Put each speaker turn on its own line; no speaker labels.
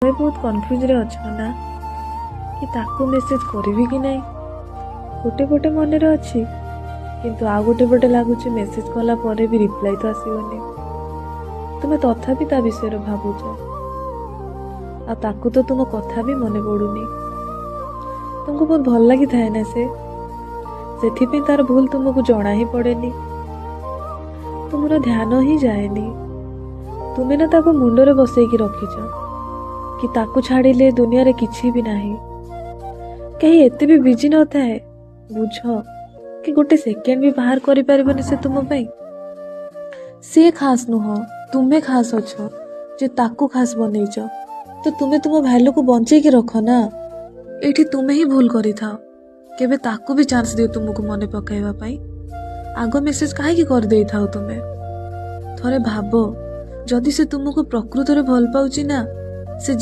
तुम्हें बहुत कन्फ्यूज रे अछ ना कि ताकू मेसेज करी कि नहीं। गोटे पटे मन रे अच्छी किंतु आ गोटे पटे लगुच मेसेज कला परे भी रिप्लाई तो आसबनी। तुम्हें तथापि ता विषय भावुच आ ताकू तो तुम कथा भी मन पड़ुनी। तुमको बहुत भल लगी थाए ना से तार भूल तुमको जना ही पड़ेनी। तुमर ध्यान ही जाएनी। तुम्हें ना ताको मुंडरे बसैकी रखीच कि ताकू छाड़िले दुनिया रे किछि भी नाही। कहीं एते भी बिजी न थाए बुझ कि गोटे सेकेंड भी बाहर करि परिबनी से तुम पई। से खास नुह तुम्हें खास अछ जे ताकू खास बनईच तो तुम्हें तुम भैल्यू को बंचे की रख ना। एठी तुम्हें ही भूल करि थाओ। केबे ताकू भी चांस दियो तुमको मने पकाइबा पई। आगो मेसेज काहे की कर देई थाओ तुम्हें। थरे भाबो जदि से तुमको प्रकृत रे भल पाउची ना से